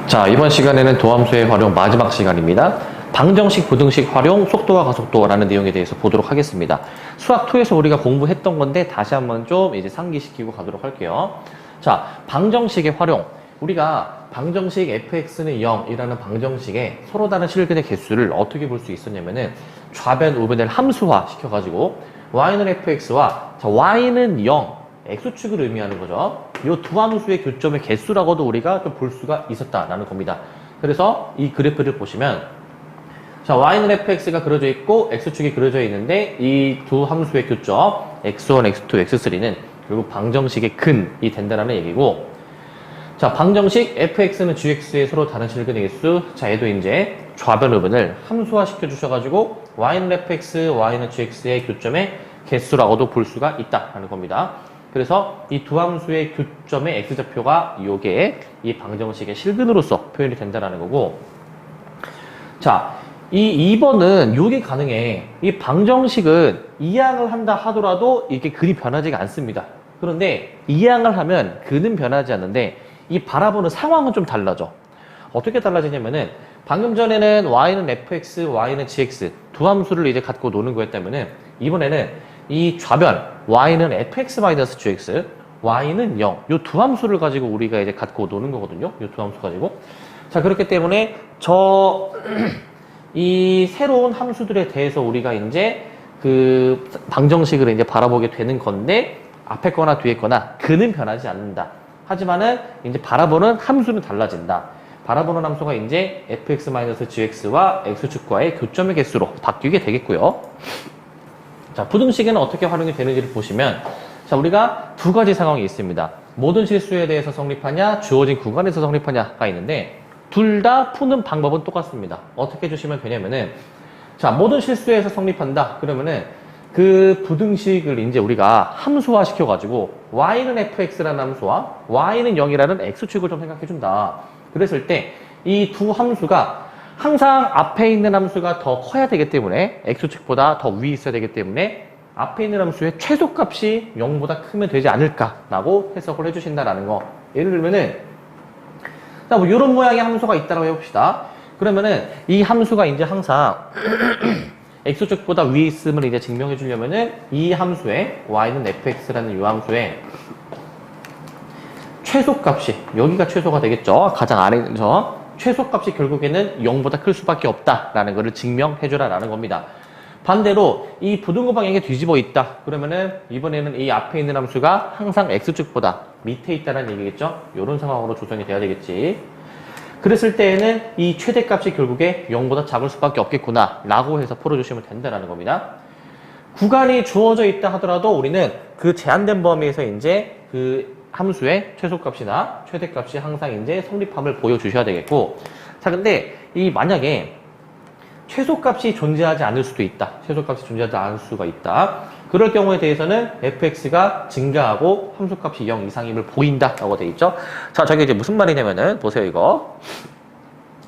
자, 이번 시간에는 도함수의 활용 마지막 시간입니다. 방정식, 부등식 활용, 속도와 가속도라는 내용에 대해서 보도록 하겠습니다. 수학 2에서 우리가 공부했던 건데 다시 한번 좀 이제 상기시키고 가도록 할게요. 자, 방정식의 활용. 우리가 방정식 fx는 0이라는 방정식에 서로 다른 실근의 개수를 어떻게 볼 수 있었냐면은 좌변, 우변을 함수화 시켜가지고 y는 fx와 자, y는 0, x축을 의미하는 거죠. 이 두 함수의 교점의 개수라고도 우리가 좀 볼 수가 있었다라는 겁니다. 그래서 이 그래프를 보시면 자, y는 fx가 그려져 있고 x축이 그려져 있는데 이 두 함수의 교점 x1, x2, x3는 결국 방정식의 근이 된다는 얘기고, 자, 방정식 fx는 gx의 서로 다른 실근의 개수. 자, 얘도 이제 좌변 우변을 함수화 시켜 주셔가지고 y는 fx, y는 gx의 교점의 개수라고도 볼 수가 있다라는 겁니다. 그래서 이 두 함수의 교점의 x좌표가 요게 이 방정식의 실근으로서 표현이 된다라는 거고, 자, 이 2번은 요게 가능해. 이 방정식은 이항을 한다 하더라도 이게 근이 변하지가 않습니다. 그런데 이항을 하면 근은 변하지 않는데 이 바라보는 상황은 좀 달라져. 어떻게 달라지냐면은 방금 전에는 y는 fx, y는 gx 두 함수를 이제 갖고 노는 거였다면은 이번에는 이 좌변 y는 fx-gx, y는 0 요 두 함수를 가지고 우리가 이제 갖고 노는 거거든요. 요 두 함수 가지고. 자, 그렇기 때문에 이 새로운 함수들에 대해서 우리가 이제 그 방정식을 이제 바라보게 되는 건데 앞에 거나 뒤에 거나 근은 변하지 않는다. 하지만은 이제 바라보는 함수는 달라진다. 바라보는 함수가 이제 fx-gx와 x축과의 교점의 개수로 바뀌게 되겠고요. 자, 부등식에는 어떻게 활용이 되는지를 보시면, 자, 우리가 두 가지 상황이 있습니다. 모든 실수에 대해서 성립하냐, 주어진 구간에서 성립하냐가 있는데, 둘 다 푸는 방법은 똑같습니다. 어떻게 해주시면 되냐면은, 자, 모든 실수에서 성립한다. 그러면은, 그 부등식을 이제 우리가 함수화 시켜가지고, y는 fx라는 함수와 y는 0이라는 x축을 좀 생각해준다. 그랬을 때, 이 두 함수가 항상 앞에 있는 함수가 더 커야 되기 때문에 x축보다 더 위에 있어야 되기 때문에 앞에 있는 함수의 최소값이 0보다 크면 되지 않을까라고 해석을 해주신다라는 거. 예를 들면은 자, 뭐 이런 모양의 함수가 있다고 해봅시다. 그러면은 이 함수가 이제 항상 x축보다 위에 있음을 이제 증명해 주려면은 이 함수의 y는 fx라는 이 함수의 최소값이 여기가 최소가 되겠죠. 가장 아래 있는 저 최소값이 결국에는 0보다 클 수밖에 없다라는 것을 증명해주라라는 겁니다. 반대로 이 부등호 방향에 뒤집어 있다. 그러면은 이번에는 이 앞에 있는 함수가 항상 x축보다 밑에 있다는 얘기겠죠. 이런 상황으로 조성이 돼야 되겠지. 그랬을 때에는 이 최대값이 결국에 0보다 작을 수밖에 없겠구나 라고 해서 풀어주시면 된다는 겁니다. 구간이 주어져 있다 하더라도 우리는 그 제한된 범위에서 이제 그 함수의 최소값이나 최대값이 항상 이제 성립함을 보여주셔야 되겠고, 자, 근데 이 만약에 최소값이 존재하지 않을 수도 있다. 최소값이 존재하지 않을 수가 있다. 그럴 경우에 대해서는 fx가 증가하고 함수값이 0 이상임을 보인다라고 되어 있죠. 자, 저게 이제 무슨 말이냐면은 보세요, 이거.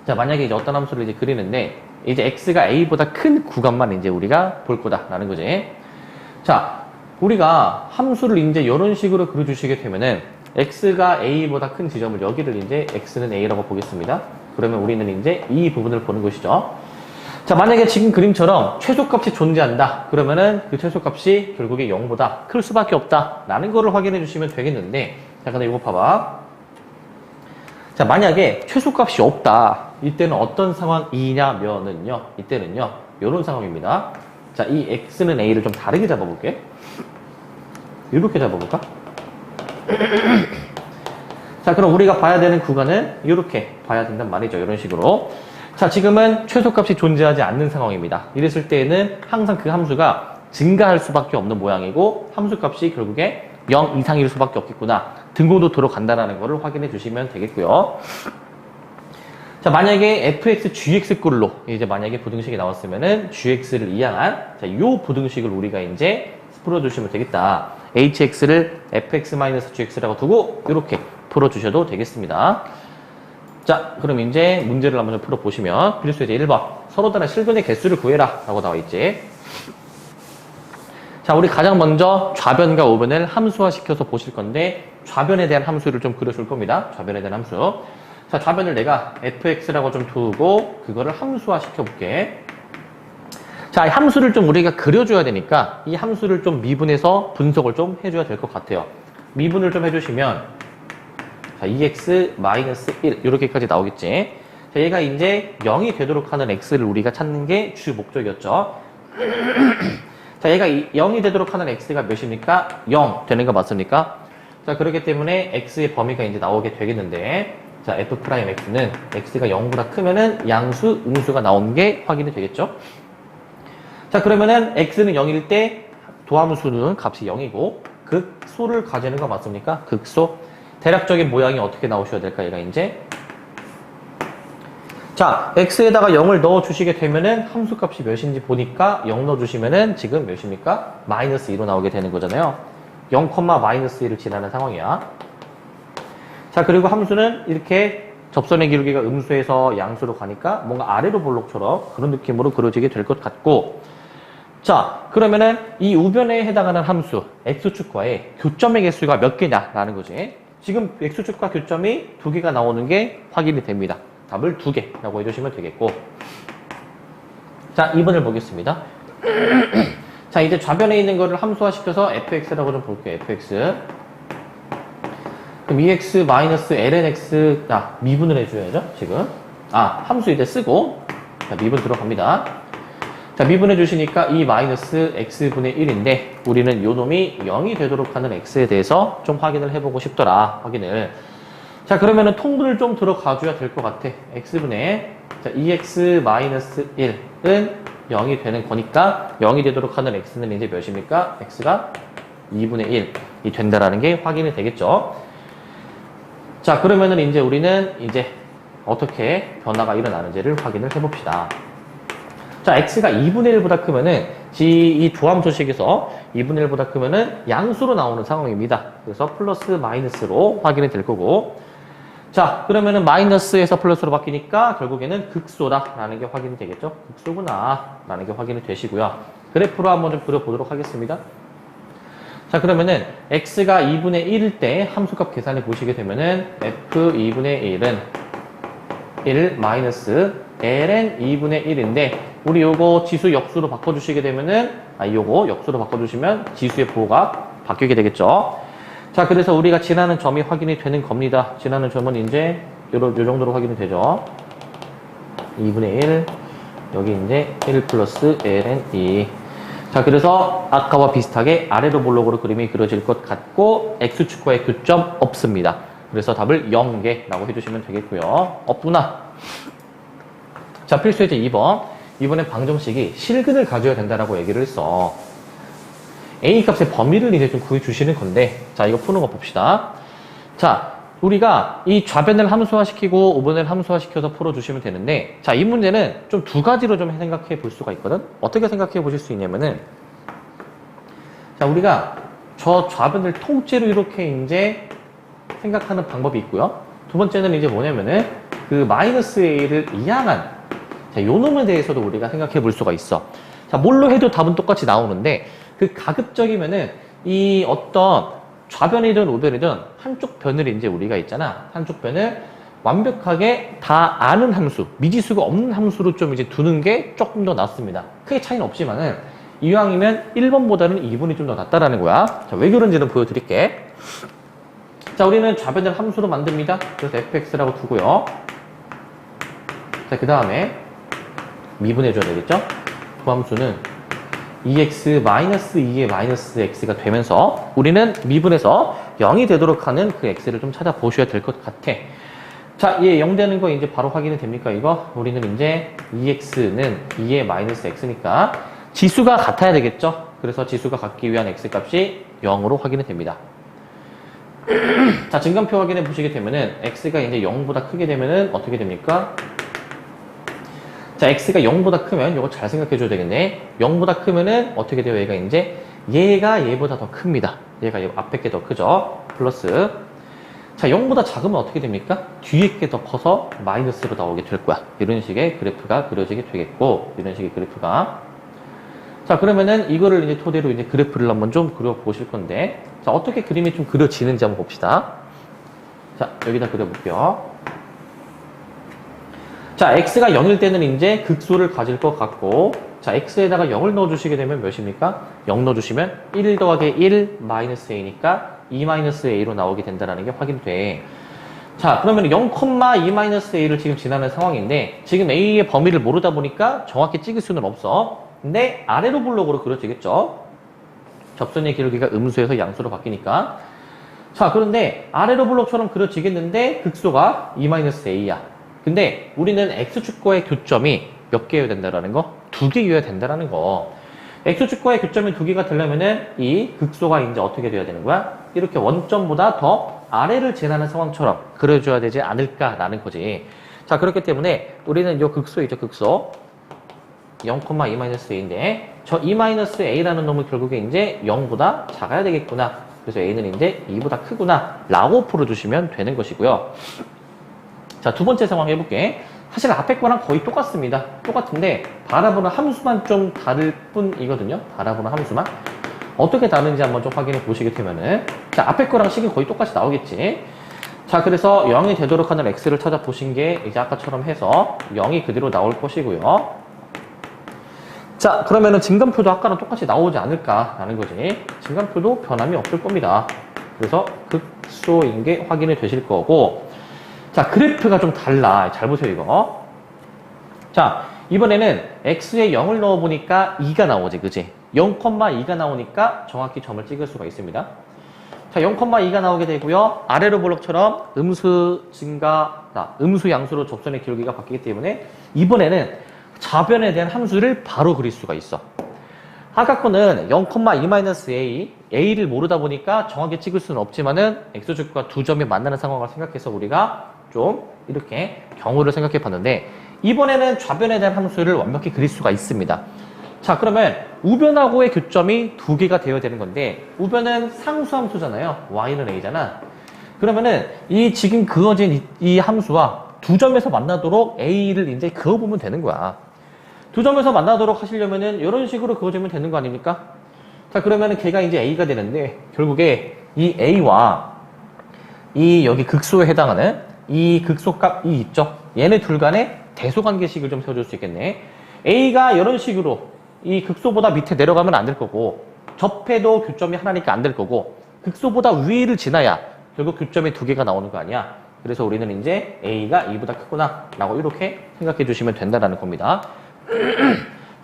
자, 만약에 이제 어떤 함수를 이제 그리는데 이제 x가 a보다 큰 구간만 이제 우리가 볼 거다라는 거지. 자, 우리가 함수를 이제 이런 식으로 그려주시게 되면은 x가 a보다 큰 지점을 여기를 이제 x는 a라고 보겠습니다. 그러면 우리는 이제 이 부분을 보는 것이죠. 자, 만약에 지금 그림처럼 최소값이 존재한다. 그러면은 그 최소값이 결국에 0보다 클 수밖에 없다라는 거를 확인해 주시면 되겠는데, 자, 근데 이거 봐봐. 자, 만약에 최소값이 없다. 이때는 어떤 상황이냐면은요. 이때는요. 이런 상황입니다. 자, 이 x는 a를 좀 다르게 잡아볼게. 이렇게 잡아볼까? 자, 그럼 우리가 봐야 되는 구간은 이렇게 봐야 된단 말이죠. 이런 식으로. 자, 지금은 최소값이 존재하지 않는 상황입니다. 이랬을 때에는 항상 그 함수가 증가할 수밖에 없는 모양이고 함수값이 결국에 0 이상일 수밖에 없겠구나. 등고도 들어간다는 것을 확인해 주시면 되겠고요. 자, 만약에 fx, gx 꼴로 이제 만약에 부등식이 나왔으면은 gx를 이항한 자, 요 부등식을 우리가 이제 풀어주시면 되겠다. hx를 fx-gx라고 두고 이렇게 풀어주셔도 되겠습니다. 자, 그럼 이제 문제를 한번 좀 풀어보시면 필수예제 1번 서로 다른 실근의 개수를 구해라 라고 나와있지. 자, 우리 가장 먼저 좌변과 우변을 함수화시켜서 보실 건데 좌변에 대한 함수를 좀 그려줄 겁니다. 좌변에 대한 함수. 자, 좌변을 내가 fx라고 좀 두고 그거를 함수화 시켜볼게. 자, 이 함수를 좀 우리가 그려줘야 되니까 이 함수를 좀 미분해서 분석을 좀 해줘야 될 것 같아요. 미분을 좀 해주시면 자, 2x-1 이렇게까지 나오겠지. 자, 얘가 이제 0이 되도록 하는 x를 우리가 찾는 게 주 목적이었죠. 자, 얘가 0이 되도록 하는 x가 몇입니까? 0 되는 거 맞습니까? 자, 그렇기 때문에 x의 범위가 이제 나오게 되겠는데, 자, f'x는 x가 0보다 크면은 양수, 음수가 나오는 게 확인이 되겠죠? 자, 그러면은 x는 0일 때 도함수는 값이 0이고 극소를 가지는 거 맞습니까? 극소. 대략적인 모양이 어떻게 나오셔야 될까? 얘가 이제 자, x에다가 0을 넣어주시게 되면은 함수값이 몇인지 보니까 0 넣어주시면은 지금 몇입니까? 마이너스 2로 나오게 되는 거잖아요. 0, 마이너스 1을 지나는 상황이야. 자, 그리고 함수는 이렇게 접선의 기울기가 음수에서 양수로 가니까 뭔가 아래로 볼록처럼 그런 느낌으로 그려지게 될 것 같고, 자, 그러면은 이 우변에 해당하는 함수 x축과의 교점의 개수가 몇 개냐라는 거지. 지금 x축과 교점이 2개가 나오는 게 확인이 됩니다. 답을 2개라고 해주시면 되겠고, 자, 2번을 보겠습니다. 자, 이제 좌변에 있는 거를 함수화시켜서 fx라고 좀 볼게요. fx. 그럼 2x-lnx, 미분을 해줘야죠, 지금. 함수 이제 쓰고, 자, 미분 들어갑니다. 자, 미분해 주시니까 이 마이너스 x분의 1인데, 우리는 요 놈이 0이 되도록 하는 x에 대해서 좀 확인을 해보고 싶더라, 확인을. 자, 그러면은 통분을 좀 들어가줘야 될 것 같아. x분의, 자, 2x-1은 0이 되는 거니까 0이 되도록 하는 x는 이제 몇입니까? x가 2분의 1이 된다라는 게 확인이 되겠죠. 자, 그러면은 이제 우리는 이제 어떻게 변화가 일어나는지를 확인을 해봅시다. 자, x가 2분의 1보다 크면은 이 도함수식에서 2분의 1보다 크면은 양수로 나오는 상황입니다. 그래서 플러스 마이너스로 확인이 될 거고, 자, 그러면은 마이너스에서 플러스로 바뀌니까 결국에는 극소다라는 게 확인이 되겠죠. 극소구나라는 게 확인이 되시고요. 그래프로 한번 좀 그려보도록 하겠습니다. 자, 그러면은 x가 2분의 1일 때 함수값 계산해 보시게 되면은 f 2분의 1은 1 마이너스 ln 2분의 1인데, 우리 요거 지수 역수로 바꿔주시게 되면은, 요거 역수로 바꿔주시면 지수의 부호가 바뀌게 되겠죠. 자, 그래서 우리가 지나는 점이 확인이 되는 겁니다. 지나는 점은 이제 요 정도로 확인이 되죠. 2분의 1, 여기 이제 1 플러스 ln 2. 자, 그래서 아까와 비슷하게 아래로 볼록으로 그림이 그려질 것 같고, x축과의 교점 없습니다. 그래서 답을 0개라고 해주시면 되겠고요. 없구나. 자, 필수예제 2번. 이번엔 방정식이 실근을 가져야 된다라고 얘기를 했어. A 값의 범위를 이제 좀 구해주시는 건데, 자, 이거 푸는 거 봅시다. 자, 우리가 이 좌변을 함수화시키고 우변을 함수화시켜서 풀어주시면 되는데, 자, 이 문제는 좀 두 가지로 좀 생각해 볼 수가 있거든? 어떻게 생각해 보실 수 있냐면은, 자, 우리가 저 좌변을 통째로 이렇게 이제 생각하는 방법이 있고요. 두 번째는 이제 뭐냐면은, 그 마이너스 A를 이항한, 자, 요 놈에 대해서도 우리가 생각해 볼 수가 있어. 자, 뭘로 해도 답은 똑같이 나오는데, 그 가급적이면은 이 어떤 좌변이든 우변이든 한쪽 변을 이제 우리가 있잖아. 한쪽 변을 완벽하게 다 아는 함수, 미지수가 없는 함수로 좀 이제 두는 게 조금 더 낫습니다. 크게 차이는 없지만은 이왕이면 1번보다는 2번이 좀 더 낫다라는 거야. 자, 왜 그런지는 보여드릴게. 자, 우리는 좌변을 함수로 만듭니다. 그래서 fx라고 두고요. 자, 그 다음에 미분해줘야 되겠죠? 그 함수는 2x-2의 마이너스 x가 되면서 우리는 미분해서 0이 되도록 하는 그 x를 좀 찾아보셔야 될 것 같아. 자, 얘 0 되는 거 이제 바로 확인이 됩니까, 이거? 우리는 이제 2x는 2의 마이너스 x니까 지수가 같아야 되겠죠? 그래서 지수가 같기 위한 x값이 0으로 확인이 됩니다. 자, 증감표 확인해 보시게 되면은 x가 이제 0보다 크게 되면은 어떻게 됩니까? 자, x가 0보다 크면 이거 잘 생각해 줘야 되겠네. 0보다 크면은 어떻게 돼요? 얘가 이제 얘가 얘보다 더 큽니다. 얘가 얘 앞에 게 더 크죠. 플러스. 자, 0보다 작으면 어떻게 됩니까? 뒤에 게 더 커서 마이너스로 나오게 될 거야. 이런 식의 그래프가 그려지게 되겠고, 이런 식의 그래프가. 자, 그러면은 이거를 이제 토대로 이제 그래프를 한번 좀 그려 보실 건데, 자, 어떻게 그림이 좀 그려지는지 한번 봅시다. 자, 여기다 그려볼게요. 자, x가 0일 때는 이제 극소를 가질 것 같고, 자, x에다가 0을 넣어주시게 되면 몇입니까? 0 넣어주시면 1 더하기 1 마이너스 a니까 2 마이너스 a로 나오게 된다는 게 확인돼. 자, 그러면 0, 2 마이너스 a를 지금 지나는 상황인데, 지금 a의 범위를 모르다 보니까 정확히 찍을 수는 없어. 근데 아래로 블록으로 그려지겠죠? 접선의 기울기가 음수에서 양수로 바뀌니까. 자, 그런데 아래로 블록처럼 그려지겠는데 극소가 2-a야. 근데 우리는 x축과의 교점이 몇 개여야 된다라는 거? 2개여야 된다라는 거. x축과의 교점이 2개가 되려면은 이 극소가 이제 어떻게 돼야 되는 거야? 이렇게 원점보다 더 아래를 지나는 상황처럼 그려줘야 되지 않을까라는 거지. 자, 그렇기 때문에 우리는 이 극소 있죠, 극소. 0,2-a인데 저 2-a라는 놈은 결국에 이제 0보다 작아야 되겠구나. 그래서 a는 이제 2보다 크구나 라고 풀어주시면 되는 것이고요. 자, 두 번째 상황 해볼게. 사실 앞에 거랑 거의 똑같습니다. 똑같은데 바라보는 함수만 좀 다를 뿐이거든요. 바라보는 함수만. 어떻게 다른지 한번 좀 확인해 보시게 되면은, 자, 앞에 거랑 식이 거의 똑같이 나오겠지. 자, 그래서 0이 되도록 하는 x를 찾아보신 게 이제 아까처럼 해서 0이 그대로 나올 것이고요. 자, 그러면은 증감표도 아까랑 똑같이 나오지 않을까라는 거지. 증감표도 변함이 없을 겁니다. 그래서 극소인 게 확인이 되실 거고. 자, 그래프가 좀 달라. 잘 보세요, 이거. 자, 이번에는 x에 0을 넣어보니까 2가 나오지, 그지? 0,2가 나오니까 정확히 점을 찍을 수가 있습니다. 자, 0,2가 나오게 되고요. 아래로 블록처럼 음수 증가, 음수 양수로 접선의 기울기가 바뀌기 때문에 이번에는 좌변에 대한 함수를 바로 그릴 수가 있어. 아까 거는 0,2-a, a를 모르다 보니까 정확히 찍을 수는 없지만은 x축과 두 점이 만나는 상황을 생각해서 우리가 좀 이렇게 경우를 생각해 봤는데, 이번에는 좌변에 대한 함수를 완벽히 그릴 수가 있습니다. 자, 그러면 우변하고의 교점이 2개가 되어야 되는 건데, 우변은 상수함수잖아요. y는 a잖아. 그러면은 이 지금 그어진 이 함수와 두 점에서 만나도록 a를 이제 그어보면 되는 거야. 두 점에서 만나도록 하시려면은 이런 식으로 그어주면 되는 거 아닙니까? 자, 그러면은 걔가 이제 a가 되는데, 결국에 이 a와 이 여기 극소에 해당하는 이 극소값 이 있죠? 얘네 둘 간의 대소관계식을 좀 세워줄 수 있겠네. a가 이런 식으로 이 극소보다 밑에 내려가면 안 될 거고, 접해도 교점이 하나니까 안 될 거고, 극소보다 위를 지나야 결국 교점이 2개가 나오는 거 아니야. 그래서 우리는 이제 a가 2보다 크구나 라고 이렇게 생각해 주시면 된다는 겁니다.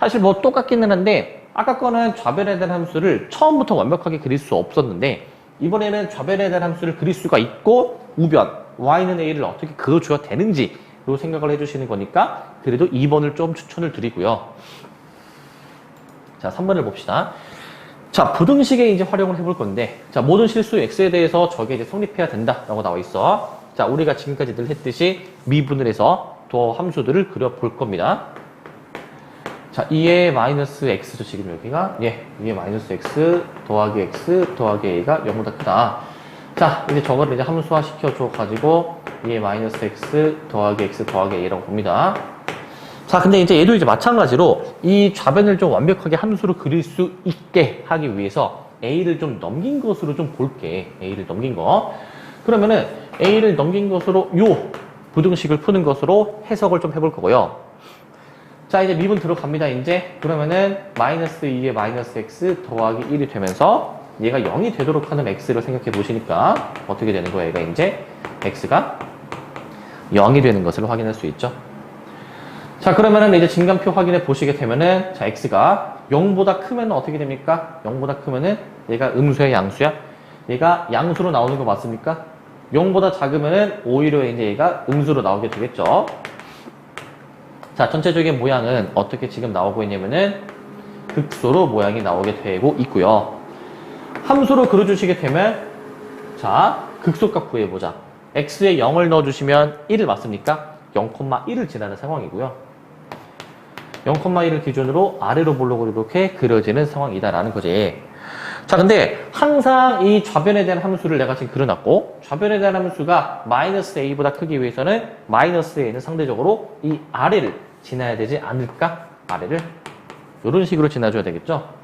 사실 뭐 똑같기는 한데, 아까 거는 좌변에 대한 함수를 처음부터 완벽하게 그릴 수 없었는데, 이번에는 좌변에 대한 함수를 그릴 수가 있고, 우변 y는 a를 어떻게 그어줘야 되는지로 생각을 해주시는 거니까 그래도 2번을 좀 추천을 드리고요. 자, 3번을 봅시다. 자, 부등식에 이제 활용을 해볼 건데, 자, 모든 실수 x에 대해서 저게 이제 성립해야 된다라고 나와 있어. 자, 우리가 지금까지 늘 했듯이 미분을 해서 더 함수들을 그려볼 겁니다. 자, 2의 마이너스 x죠, 지금 여기가. 예, 2의 마이너스 x 더하기 x 더하기 a가 0보다 크다. 자, 이제 저거를 이제 함수화 시켜줘가지고 2의 마이너스 x 더하기 x 더하기 a라고 봅니다. 자, 근데 이제 얘도 이제 마찬가지로 이 좌변을 좀 완벽하게 함수로 그릴 수 있게 하기 위해서 a를 좀 넘긴 것으로 좀 볼게. a를 넘긴 거. 그러면은 a를 넘긴 것으로 요 부등식을 푸는 것으로 해석을 좀 해볼 거고요. 자, 이제 미분 들어갑니다, 이제. 그러면은 마이너스 2의 마이너스 x 더하기 1이 되면서 얘가 0이 되도록 하는 x를 생각해 보시니까 어떻게 되는 거예요? 얘가 이제 x가 0이 되는 것을 확인할 수 있죠. 자, 그러면은 이제 증감표 확인해 보시게 되면은, 자, x가 0보다 크면은 어떻게 됩니까? 0보다 크면은 얘가 음수야, 양수야? 얘가 양수로 나오는 거 맞습니까? 0보다 작으면은 오히려 이제 얘가 음수로 나오게 되겠죠. 자, 전체적인 모양은 어떻게 지금 나오고 있냐면은 극소로 모양이 나오게 되고 있고요. 함수로 그려주시게 되면, 자, 극소값 구해보자. x에 0을 넣어주시면 1을 맞습니까? 0,1을 지나는 상황이고요. 0,1을 기준으로 아래로 블록으로 이렇게 그려지는 상황이다라는 거지. 자, 근데 항상 이 좌변에 대한 함수를 내가 지금 그려놨고, 좌변에 대한 함수가 마이너스 a보다 크기 위해서는 마이너스 a는 상대적으로 이 아래를 지나야 되지 않을까? 아래를 이런 식으로 지나줘야 되겠죠.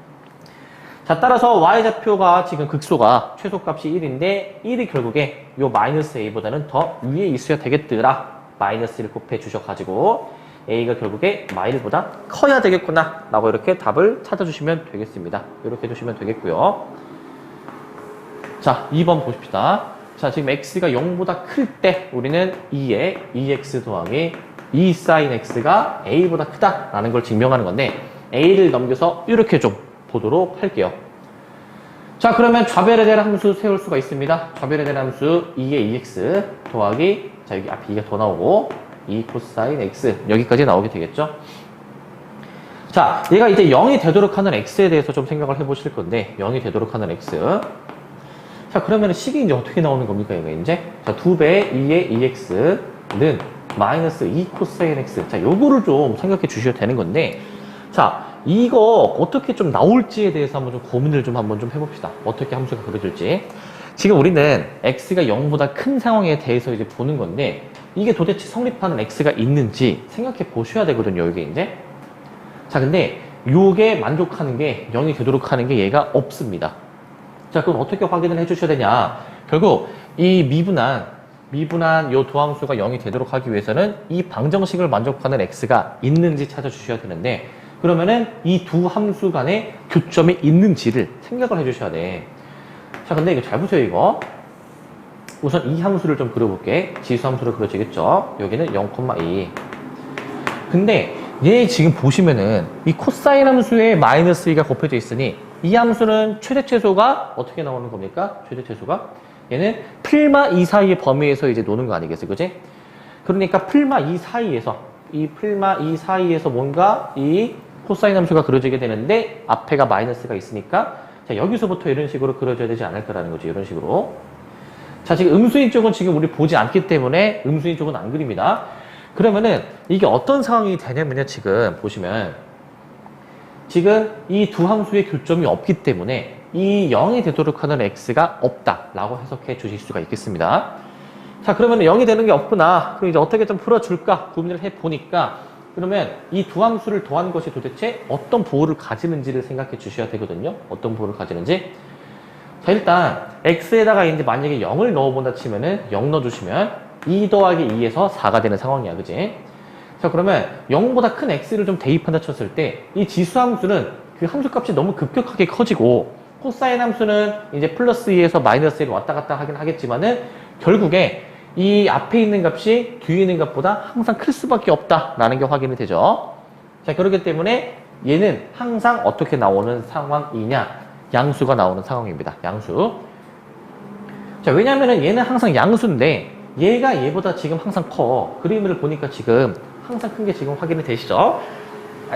자, 따라서 y좌표가 지금 극소가 최소값이 1인데 1이 결국에 요 마이너스 a보다는 더 위에 있어야 되겠더라 마이너스 1 곱해 주셔가지고 a가 결국에 마일보다 커야 되겠구나 라고 이렇게 답을 찾아주시면 되겠습니다. 이렇게 해주시면 되겠고요. 자, 2번 보십시다. 자, 지금 x가 0보다 클 때 우리는 2에 2x 더하기 2 sin x가 a보다 크다라는 걸 증명하는 건데 a를 넘겨서 이렇게 좀 보도록 할게요. 자, 그러면 좌변에 대한 함수 세울 수가 있습니다. 좌변에 대한 함수 2의 2x 더하기, 자, 여기 앞에 2가 더 나오고 2 코사인 x 여기까지 나오게 되겠죠. 자, 얘가 이제 0이 되도록 하는 x에 대해서 좀 생각을 해보실 건데 0이 되도록 하는 x. 자, 그러면 식이 이제 어떻게 나오는 겁니까? 얘가 이제 자, 2배 2의 2x는 마이너스 2 코사인 x. 자, 요거를 좀 생각해 주셔야 되는 건데, 자, 이거 어떻게 좀 나올지에 대해서 한번 좀 고민을 좀 한번 좀 해봅시다. 어떻게 함수가 그려질지. 지금 우리는 x가 0보다 큰 상황에 대해서 이제 보는 건데, 이게 도대체 성립하는 x가 있는지 생각해 보셔야 되거든요, 이게 이제. 자, 근데 요게 만족하는 게 0이 되도록 하는 게 얘가 없습니다. 자, 그럼 어떻게 확인을 해 주셔야 되냐. 결국 이 미분한 요 도함수가 0이 되도록 하기 위해서는 이 방정식을 만족하는 x가 있는지 찾아주셔야 되는데, 그러면은 이 두 함수 간에 교점이 있는지를 생각을 해 주셔야 돼. 자, 근데 이거 잘 보세요, 이거. 우선 이 함수를 좀 그려볼게. 지수 함수로 그려지겠죠. 여기는 0,2. 근데 얘 지금 보시면은 이 코사인 함수에 마이너스 2가 곱해져 있으니 이 함수는 최대 최소가 어떻게 나오는 겁니까? 최대 최소가 얘는 풀마 2 사이의 범위에서 이제 노는 거 아니겠어요? 그지? 그러니까 풀마 2 사이에서 이 풀마 2 사이에서 뭔가 이 코사인 함수가 그려지게 되는데 앞에가 마이너스가 있으니까 자, 여기서부터 이런 식으로 그려져야 되지 않을까라는 거지. 이런 식으로. 자, 지금 음수인 쪽은 지금 우리 보지 않기 때문에 음수인 쪽은 안 그립니다. 그러면은 이게 어떤 상황이 되냐면요. 지금 보시면 지금 이 두 함수의 교점이 없기 때문에 이 0이 되도록 하는 x가 없다라고 해석해 주실 수가 있겠습니다. 자, 그러면 0이 되는 게 없구나. 그럼 이제 어떻게 좀 풀어줄까 고민을 해보니까 그러면 이 두 함수를 더한 것이 도대체 어떤 보호를 가지는지를 생각해 주셔야 되거든요. 어떤 보호를 가지는지. 자, 일단 x에다가 이제 만약에 0을 넣어본다 치면은 0 넣어주시면 2 더하기 2에서 4가 되는 상황이야. 그지? 자, 그러면 0보다 큰 x를 좀 대입한다 쳤을 때 이 지수 함수는 그 함수 값이 너무 급격하게 커지고 코사인 함수는 이제 플러스 2에서 마이너스 1 왔다 갔다 하긴 하겠지만은 결국에 이 앞에 있는 값이 뒤에 있는 값보다 항상 클 수밖에 없다라는 게 확인이 되죠. 자, 그렇기 때문에 얘는 항상 어떻게 나오는 상황이냐? 양수가 나오는 상황입니다. 양수. 자, 왜냐면은 얘는 항상 양수인데 얘가 얘보다 지금 항상 커. 그림을 보니까 지금 항상 큰 게 지금 확인이 되시죠?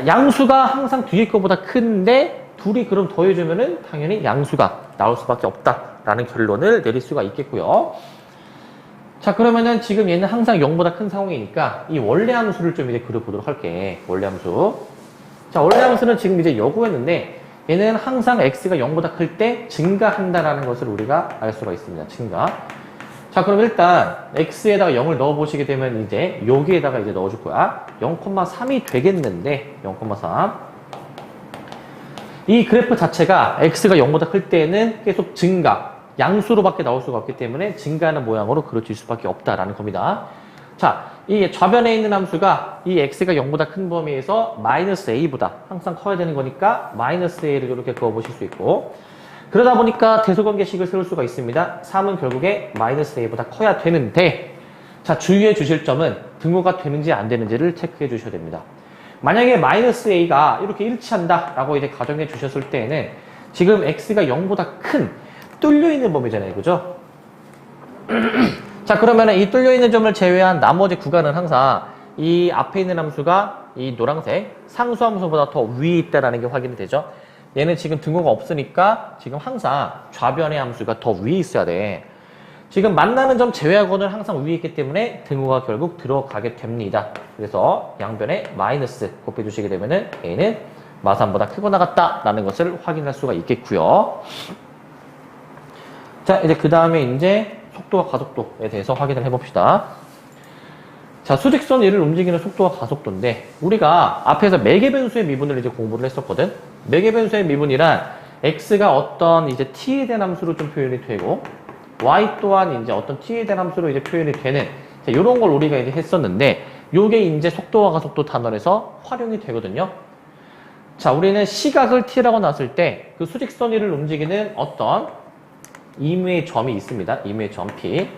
양수가 항상 뒤에 거보다 큰데 둘이 그럼 더해주면은 당연히 양수가 나올 수밖에 없다라는 결론을 내릴 수가 있겠고요. 자, 그러면은 지금 얘는 항상 0보다 큰 상황이니까 이 원래 함수를 좀 이제 그려보도록 할게. 원래 함수. 자, 원래 함수는 지금 이제 요거였는데 얘는 항상 x가 0보다 클 때 증가한다라는 것을 우리가 알 수가 있습니다. 증가. 자, 그럼 일단 x에다가 0을 넣어 보시게 되면 이제 여기에다가 이제 넣어줄 거야. 0,3이 되겠는데 0,3. 이 그래프 자체가 x가 0보다 클 때는 계속 증가, 양수로밖에 나올 수가 없기 때문에 증가하는 모양으로 그려질 수밖에 없다라는 겁니다. 자, 이 좌변에 있는 함수가 이 x가 0보다 큰 범위에서 마이너스 a보다 항상 커야 되는 거니까 마이너스 a를 이렇게 그어보실 수 있고, 그러다 보니까 대소관계식을 세울 수가 있습니다. 3은 결국에 마이너스 a보다 커야 되는데, 자, 주의해 주실 점은 등호가 되는지 안 되는지를 체크해 주셔야 됩니다. 만약에 마이너스 a가 이렇게 일치한다 라고 이제 가정해 주셨을 때에는 지금 x가 0보다 큰 뚫려 있는 범위잖아요. 그죠? 자, 그러면 이 뚫려 있는 점을 제외한 나머지 구간은 항상 이 앞에 있는 함수가 이 노란색 상수 함수보다 더 위에 있다는 게 확인이 되죠. 얘는 지금 등호가 없으니까 지금 항상 좌변의 함수가 더 위에 있어야 돼. 지금 만나는 점 제외하고는 항상 위에 있기 때문에 등호가 결국 들어가게 됩니다. 그래서 양변에 마이너스 곱해주시게 되면은 A는 마삼보다 크거나 같다라는 것을 확인할 수가 있겠고요. 자, 이제 그 다음에 이제 속도와 가속도에 대해서 확인을 해봅시다. 자, 수직선 얘를 움직이는 속도와 가속도인데 우리가 앞에서 매개변수의 미분을 이제 공부를 했었거든. 매개변수의 미분이란 x가 어떤 이제 t에 대한 함수로 좀 표현이 되고 y 또한 이제 어떤 t에 대한 함수로 이제 표현이 되는, 자, 요런 걸 우리가 이제 했었는데, 요게 이제 속도와 가속도 단원에서 활용이 되거든요. 자, 우리는 시각을 t라고 놨을 때, 그 수직선 위를 움직이는 어떤 임의의 점이 있습니다. 임의의 점 p.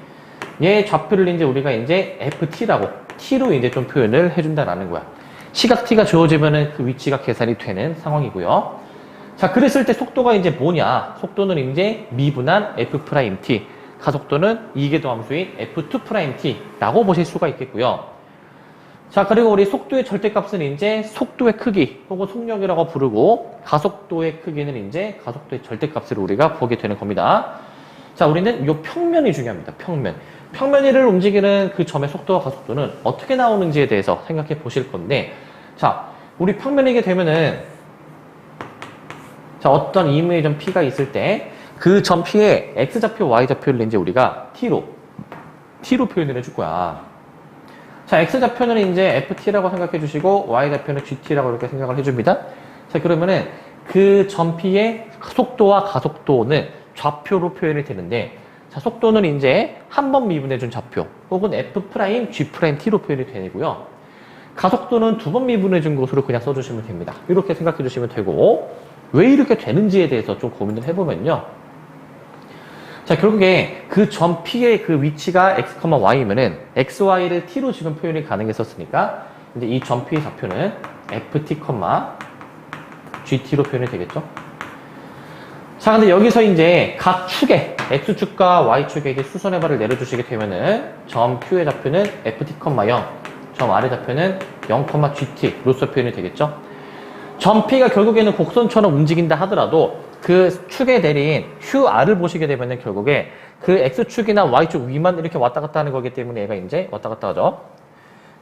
얘 좌표를 이제 우리가 이제 ft라고, t로 이제 좀 표현을 해준다라는 거야. 시각 t가 주어지면은 그 위치가 계산이 되는 상황이고요. 자, 그랬을 때 속도가 이제 뭐냐? 속도는 이제 미분한 f't, 가속도는 이계도 함수인 f2't라고 보실 수가 있겠고요. 자, 그리고 우리 속도의 절대값은 이제 속도의 크기 혹은 속력이라고 부르고, 가속도의 크기는 이제 가속도의 절대값으로 우리가 보게 되는 겁니다. 자, 우리는 이 평면이 중요합니다. 평면. 평면 위를 움직이는 그 점의 속도와 가속도는 어떻게 나오는지에 대해서 생각해 보실 건데, 자, 우리 평면이게 되면은, 자, 어떤 임의의 점 P가 있을 때, 그 점 P의 X좌표, Y좌표를 이제 우리가 T로 표현을 해줄 거야. 자, X좌표는 이제 FT라고 생각해 주시고, Y좌표는 GT라고 이렇게 생각을 해줍니다. 자, 그러면은 그 점 P의 속도와 가속도는 좌표로 표현이 되는데, 자, 속도는 이제 한 번 미분해준 좌표, 혹은 F'G''T로 표현이 되고요. 가속도는 두 번 미분해준 것으로 그냥 써주시면 됩니다. 이렇게 생각해 주시면 되고, 왜 이렇게 되는지에 대해서 좀 고민을 해보면요. 자, 결국에 그 점 P의 그 위치가 X, Y이면은 X, Y를 T로 지금 표현이 가능했었으니까, 이제 이 점 P의 좌표는 FT, GT로 표현이 되겠죠. 자, 근데 여기서 이제 각 축에, X축과 Y축에 이제 수선의 발을 내려주시게 되면은 점 Q의 좌표는 FT, 0, 점 R의 좌표는 0, GT로서 표현이 되겠죠. 점 P가 결국에는 곡선처럼 움직인다 하더라도 그 축에 내린 QR을 보시게 되면은 결국에 그 X축이나 Y축 위만 이렇게 왔다 갔다 하는 거기 때문에 얘가 이제 왔다 갔다 하죠.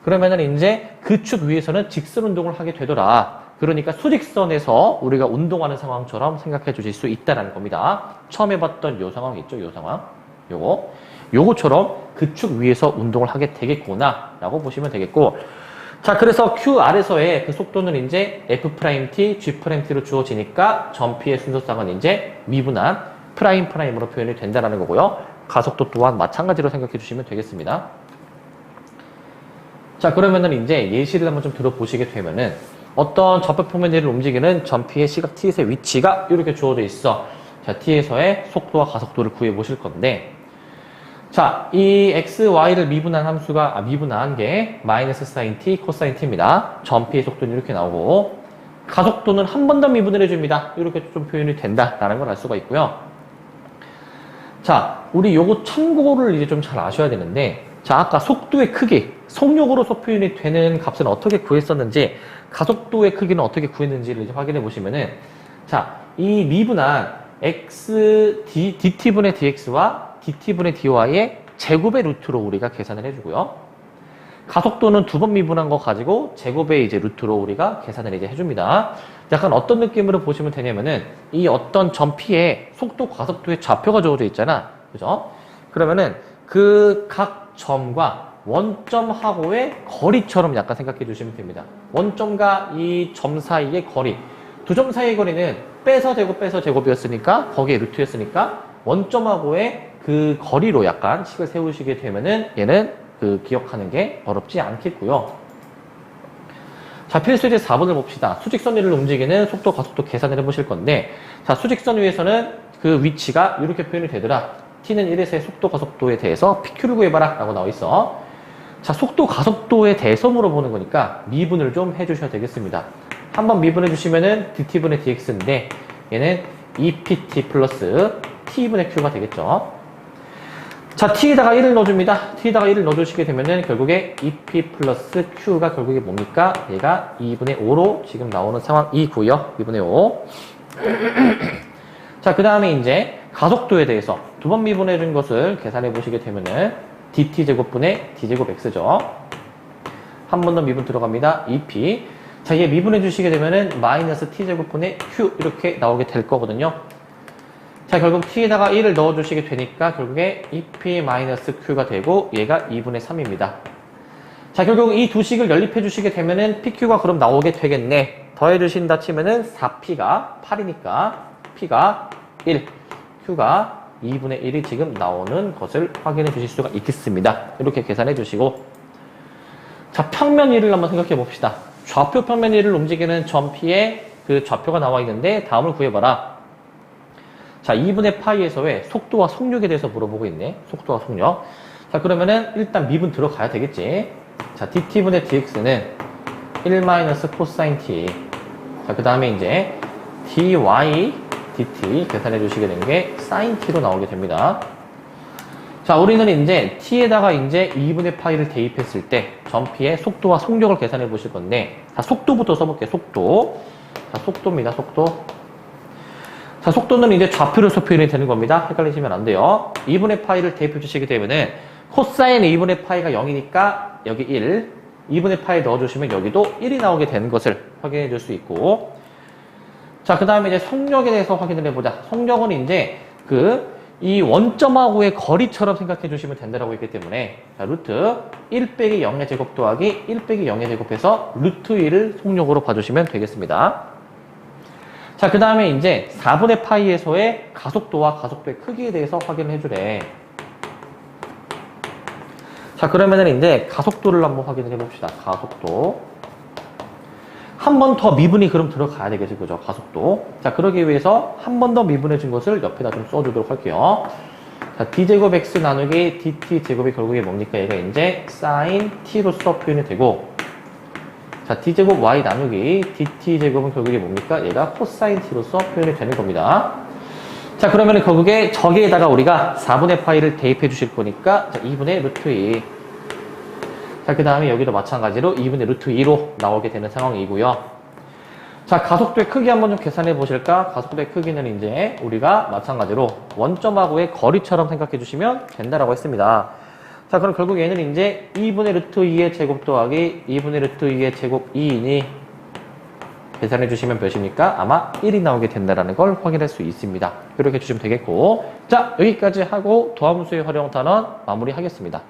그러면은 이제 그 축 위에서는 직선 운동을 하게 되더라. 그러니까 수직선에서 우리가 운동하는 상황처럼 생각해 주실 수 있다는 겁니다. 처음 해봤던 요 상황 있죠? 요 상황. 요거처럼 그 축 위에서 운동을 하게 되겠구나 라고 보시면 되겠고, 자, 그래서 QR에서의 그 속도는 이제 F'T, G'T로 주어지니까 점 P의 순서상은 이제 미분한 프라임으로 표현이 된다는 거고요. 가속도 또한 마찬가지로 생각해 주시면 되겠습니다. 자, 그러면은 이제 예시를 한번 좀 들어보시게 되면은, 어떤 좌표 평면지를 움직이는 점 P의 시각 T에서의 위치가 이렇게 주어져 있어. 자, T에서의 속도와 가속도를 구해 보실 건데, 자, 이 x, y를 미분한 게 마이너스 사인 t, 코사인 t입니다. 점 P의 속도는 이렇게 나오고, 가속도는 한 번 더 미분을 해줍니다. 이렇게 좀 표현이 된다라는 걸 알 수가 있고요. 자, 우리 요거 참고를 이제 좀 잘 아셔야 되는데, 자, 아까 속도의 크기, 속력으로서 표현이 되는 값은 어떻게 구했었는지, 가속도의 크기는 어떻게 구했는지를 이제 확인해 보시면은, 자, 이 미분한 dt분의 dx와 dt분의 dy의 제곱의 루트로 우리가 계산을 해주고요. 가속도는 두 번 미분한 거 가지고 제곱의 이제 루트로 우리가 계산을 이제 해줍니다. 약간 어떤 느낌으로 보시면 되냐면은, 이 어떤 점 P의 속도, 가속도의 좌표가 주어져 있잖아. 그죠? 그러면은 그 각 점과 원점하고의 거리처럼 약간 생각해 주시면 됩니다. 원점과 이 점 사이의 거리. 두 점 사이의 거리는 빼서 제곱이었으니까, 거기에 루트였으니까, 원점하고의 그 거리로 약간 식을 세우시게 되면은 얘는 그 기억하는 게 어렵지 않겠고요. 자, 필수 이제 4번을 봅시다. 수직선 위를 움직이는 속도, 가속도 계산을 해보실 건데, 자, 수직선 위에서는 그 위치가 이렇게 표현이 되더라. t는 1에서의 속도, 가속도에 대해서 PQ를 구해봐라 라고 나와 있어. 자, 속도, 가속도에 대해서 물어보는 거니까 미분을 좀 해주셔야 되겠습니다. 한번 미분해 주시면은 dt분의 dx인데, 얘는 2pt 플러스 t분의 q가 되겠죠. 자, t에다가 1을 넣어줍니다. t에다가 1을 넣어주시게 되면은 결국에 2p 플러스 q가 결국에 뭡니까? 얘가 2분의 5로 지금 나오는 상황이고요. 2분의 5. 자, 그 다음에 이제 가속도에 대해서 두 번 미분해준 것을 계산해 보시게 되면은 dt제곱분의 d제곱 x죠. 한 번 더 미분 들어갑니다. 2p. 자, 얘 미분해 주시게 되면은 마이너스 t제곱분의 q 이렇게 나오게 될 거거든요. 자, 결국 t에다가 1을 넣어주시게 되니까 결국에 2p-q가 되고 얘가 2분의 3입니다. 자, 결국 이 두 식을 연립해 주시게 되면은 pq가 그럼 나오게 되겠네. 더해 주신다 치면은 4p가 8이니까 p가 1, q가 2분의 1이 지금 나오는 것을 확인해 주실 수가 있겠습니다. 이렇게 계산해 주시고, 자, 평면 1을 한번 생각해 봅시다. 좌표 평면 1을 움직이는 점 P에 그 좌표가 나와 있는데 다음을 구해봐라. 자, 2분의 파이에서의 속도와 속력에 대해서 물어보고 있네. 속도와 속력. 자, 그러면은 일단 미분 들어가야 되겠지. 자, dt분의 dx는 1 코사인 t. 자, 그 다음에 이제 dy dt 계산해 주시게 된 게 sin t로 나오게 됩니다. 자, 우리는 이제 t에다가 이제 2분의 파이를 대입했을 때 점피의 속도와 속력을 계산해 보실 건데, 자, 속도부터 써볼게요. 속도. 자, 속도입니다. 속도. 자, 속도는 이제 좌표로서 표현이 되는 겁니다. 헷갈리시면 안 돼요. 2분의 파이를 대입해 주시게 되면은 코사인 2분의 파이가 0이니까 여기 1, 2분의 파이 넣어주시면 여기도 1이 나오게 되는 것을 확인해 줄 수 있고, 자, 그 다음에 이제 속력에 대해서 확인을 해보자. 속력은 이제 이 원점하고의 거리처럼 생각해 주시면 된다라고 했기 때문에, 자, 루트 1 빼기 0의 제곱 더하기 1 빼기 0의 제곱해서 루트 1을 속력으로 봐주시면 되겠습니다. 자, 그 다음에 이제 4분의 파이에서의 가속도와 가속도의 크기에 대해서 확인을 해주래. 자, 그러면은 이제 가속도를 한번 확인을 해봅시다. 가속도. 한 번 더 미분이 그럼 들어가야 되겠죠. 그죠? 가속도. 자, 그러기 위해서 한 번 더 미분해 준 것을 옆에다 좀 써주도록 할게요. 자, d제곱 x 나누기 dt 제곱이 결국에 뭡니까? 얘가 이제 sin t로서 표현이 되고, 자, d제곱 y 나누기 dt 제곱은 결국에 뭡니까? 얘가 코사인 t로서 표현이 되는 겁니다. 자, 그러면 결국에 저기에다가 우리가 4분의 파이를 대입해 주실 거니까, 자, 2분의 루트 2. 자, 그 다음에 여기도 마찬가지로 2분의 루트 2로 나오게 되는 상황이고요. 자, 가속도의 크기 한번 좀 계산해 보실까? 가속도의 크기는 이제 우리가 마찬가지로 원점하고의 거리처럼 생각해 주시면 된다라고 했습니다. 자, 그럼 결국 얘는 이제 2분의 루트 2의 제곱 더하기 2분의 루트 2의 제곱 2이니 계산해 주시면 몇입니까? 아마 1이 나오게 된다는 걸 확인할 수 있습니다. 이렇게 해주시면 되겠고, 자, 여기까지 하고 도함수의 활용 단원 마무리하겠습니다.